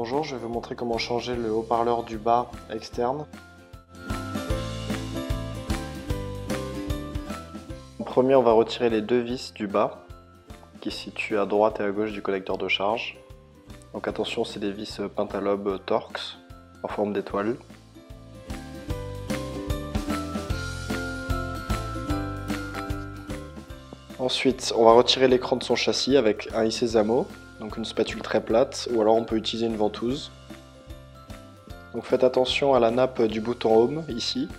Bonjour, je vais vous montrer comment changer le haut-parleur du bas externe. En premier, on va retirer les deux vis du bas qui se situent à droite et à gauche du connecteur de charge. Donc attention, c'est des vis Pentalobe Torx en forme d'étoile. Ensuite, on va retirer l'écran de son châssis avec un Isezamo, donc une spatule très plate, ou alors on peut utiliser une ventouse. Donc faites attention à la nappe du bouton Home ici,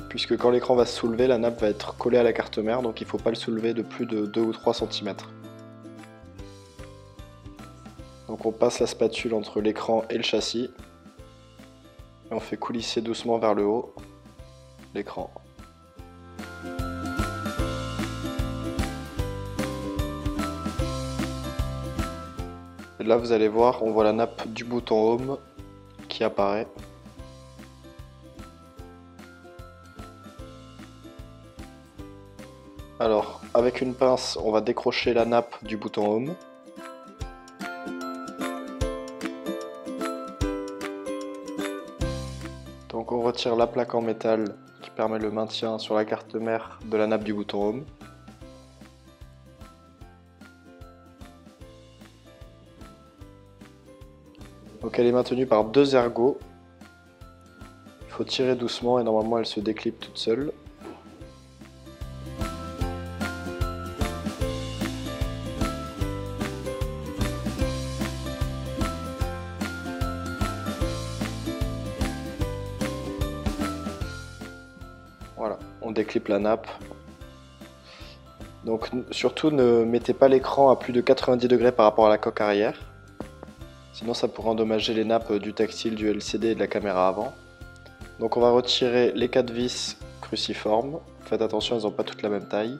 puisque quand l'écran va se soulever, la nappe va être collée à la carte mère, donc il ne faut pas le soulever de plus de 2 ou 3 cm. Donc on passe la spatule entre l'écran et le châssis, et on fait coulisser doucement vers le haut l'écran. Et là vous allez voir, on voit la nappe du bouton Home qui apparaît. Alors, avec une pince, on va décrocher la nappe du bouton Home. Donc on retire la plaque en métal qui permet le maintien sur la carte mère de la nappe du bouton Home. Donc elle est maintenue par deux ergots. Il faut tirer doucement et normalement elle se déclipe toute seule. Voilà, on déclipe la nappe. Donc surtout ne mettez pas l'écran à plus de 90 degrés par rapport à la coque arrière. Sinon ça pourrait endommager les nappes du tactile, du LCD et de la caméra avant. Donc on va retirer les 4 vis cruciformes. Faites attention, elles n'ont pas toutes la même taille.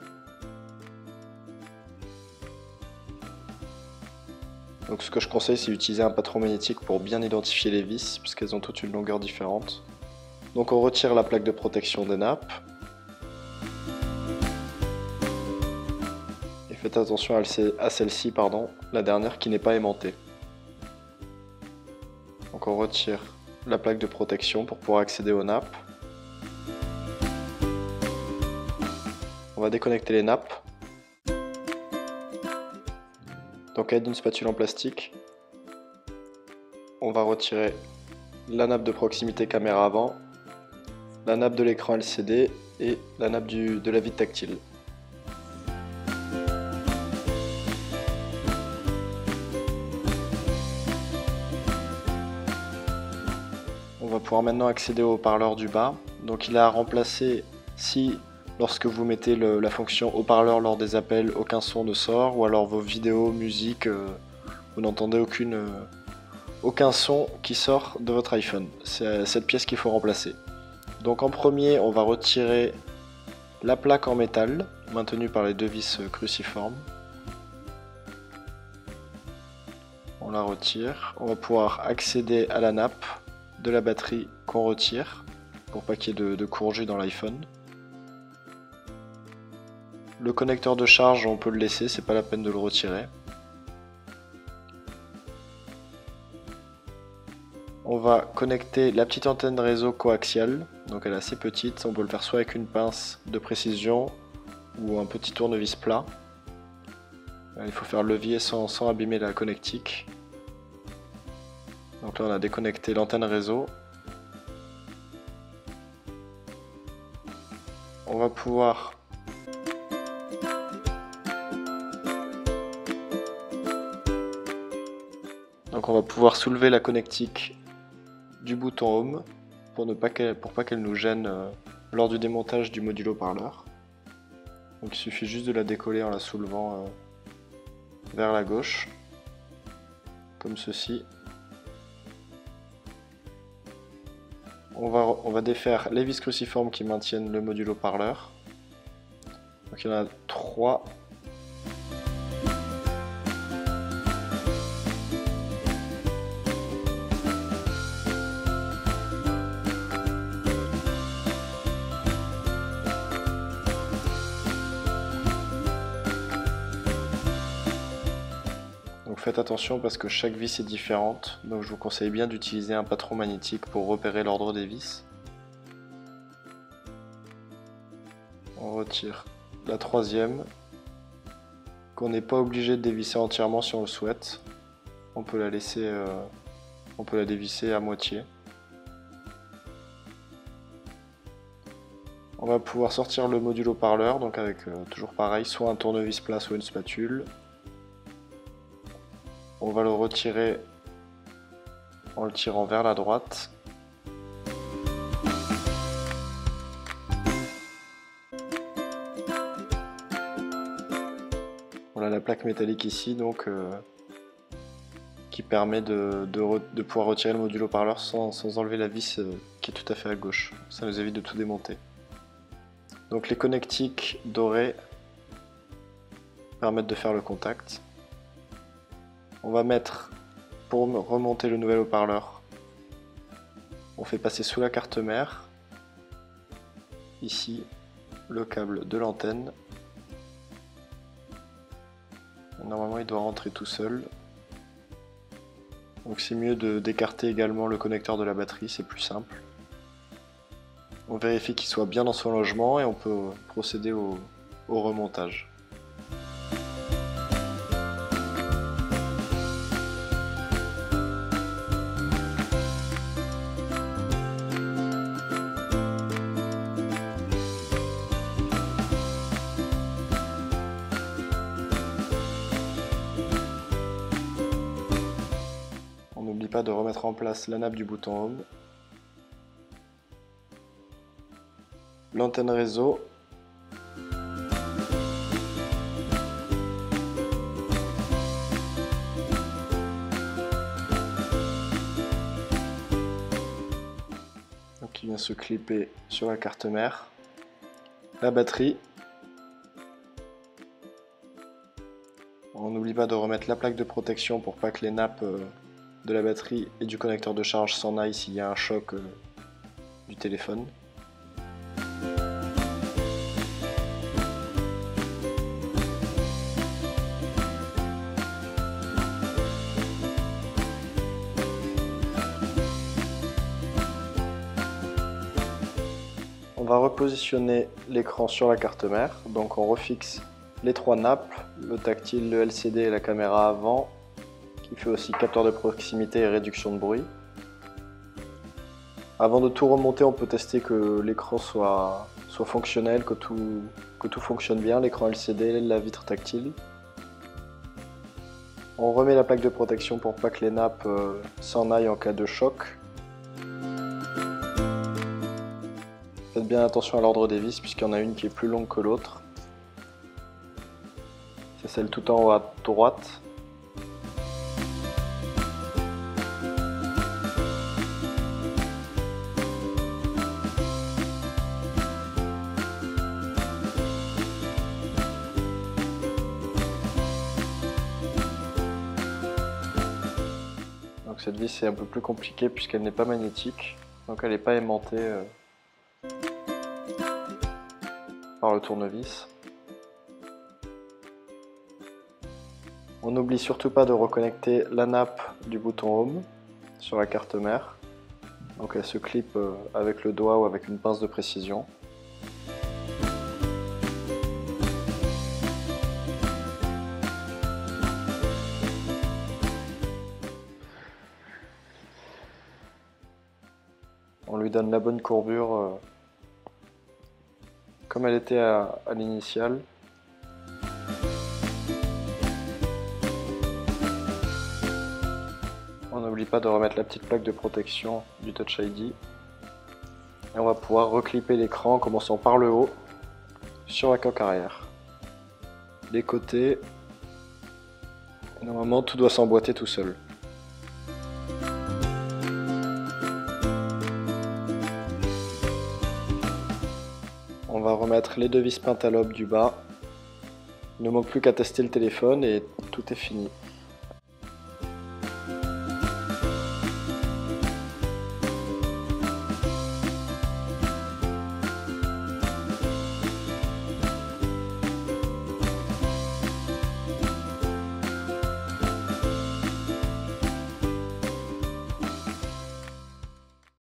Donc ce que je conseille, c'est d'utiliser un patron magnétique pour bien identifier les vis, puisqu'elles ont toutes une longueur différente. Donc on retire la plaque de protection des nappes. Et faites attention à celle-ci, la dernière qui n'est pas aimantée. Donc on retire la plaque de protection pour pouvoir accéder aux nappes. On va déconnecter les nappes. Donc à l'aide d'une spatule en plastique, on va retirer la nappe de proximité caméra avant, la nappe de l'écran LCD et la nappe de la vide tactile. On va pouvoir maintenant accéder au haut-parleur du bas. Donc il a remplacé, si lorsque vous mettez la fonction haut-parleur lors des appels, aucun son ne sort, ou alors vos vidéos, musique, vous n'entendez aucun son qui sort de votre iPhone. C'est cette pièce qu'il faut remplacer. Donc en premier, on va retirer la plaque en métal, maintenue par les deux vis cruciformes. On la retire. On va pouvoir accéder à la nappe de la batterie qu'on retire pour pas qu'il y ait de courgette dans l'iPhone. Le connecteur de charge, on peut le laisser, c'est pas la peine de le retirer. On va connecter la petite antenne réseau coaxiale, donc elle est assez petite, on peut le faire soit avec une pince de précision ou un petit tournevis plat. Il faut faire levier sans abîmer la connectique. Donc là on a déconnecté l'antenne réseau. On va pouvoir soulever la connectique du bouton Home pour pas qu'elle nous gêne lors du démontage du module haut-parleur. Donc il suffit juste de la décoller en la soulevant vers la gauche, comme ceci. On va défaire les vis cruciformes qui maintiennent le module haut-parleur. Donc il y en a 3. Donc faites attention parce que chaque vis est différente, donc je vous conseille bien d'utiliser un patron magnétique pour repérer l'ordre des vis. On retire la troisième, qu'on n'est pas obligé de dévisser entièrement si on le souhaite. On peut la laisser, on peut la dévisser à moitié. On va pouvoir sortir le module haut-parleur, donc avec toujours pareil, soit un tournevis plat, soit une spatule. On va le retirer en le tirant vers la droite. Voilà la plaque métallique ici, donc qui permet de pouvoir retirer le module haut-parleur sans enlever la vis qui est tout à fait à gauche. Ça nous évite de tout démonter. Donc les connectiques dorés permettent de faire le contact. On va mettre, pour remonter le nouvel haut-parleur, on fait passer sous la carte mère, ici, le câble de l'antenne. Normalement il doit rentrer tout seul. Donc c'est mieux d'écarter également le connecteur de la batterie, c'est plus simple. On vérifie qu'il soit bien dans son logement et on peut procéder au remontage. On n'oublie pas de remettre en place la nappe du bouton Home. L'antenne réseau. Donc qui vient se clipper sur la carte mère. La batterie. On n'oublie pas de remettre la plaque de protection pour pas que les nappes de la batterie et du connecteur de charge s'en aillent s'il y a un choc du téléphone. On va repositionner l'écran sur la carte mère, donc on refixe les trois nappes, le tactile, le LCD et la caméra avant, qui fait aussi capteur de proximité et réduction de bruit. Avant de tout remonter, on peut tester que l'écran soit fonctionnel, que tout fonctionne bien, l'écran LCD, la vitre tactile. On remet la plaque de protection pour pas que les nappes s'en aillent en cas de choc. Faites bien attention à l'ordre des vis puisqu'il y en a une qui est plus longue que l'autre. C'est celle tout en haut à droite. Donc cette vis est un peu plus compliquée puisqu'elle n'est pas magnétique, donc elle n'est pas aimantée par le tournevis. On n'oublie surtout pas de reconnecter la nappe du bouton Home sur la carte mère. Donc elle se clip avec le doigt ou avec une pince de précision. On lui donne la bonne courbure comme elle était à l'initiale. On n'oublie pas de remettre la petite plaque de protection du Touch ID. Et on va pouvoir reclipper l'écran en commençant par le haut sur la coque arrière. Les côtés, normalement tout doit s'emboîter tout seul. On va remettre les deux vis pentalobes du bas. Il ne manque plus qu'à tester le téléphone et tout est fini.